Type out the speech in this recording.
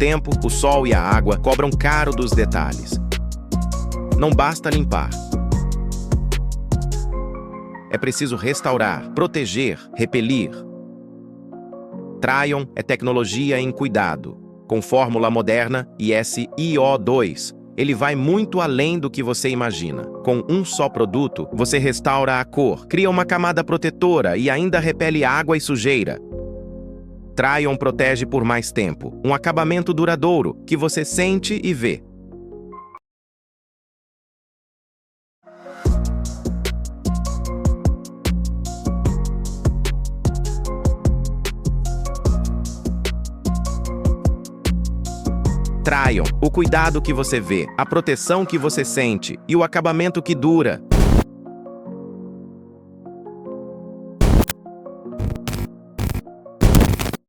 tempo, o sol e a água cobram caro dos detalhes. Não basta limpar. É preciso restaurar, proteger, repelir. Tryon é tecnologia em cuidado. Com fórmula moderna e SiO2, ele vai muito além do que você imagina. Com um só produto, você restaura a cor, cria uma camada protetora e ainda repele água e sujeira. Tryon protege por mais tempo, um acabamento duradouro que você sente e vê. Tryon, o cuidado que você vê, a proteção que você sente e o acabamento que dura.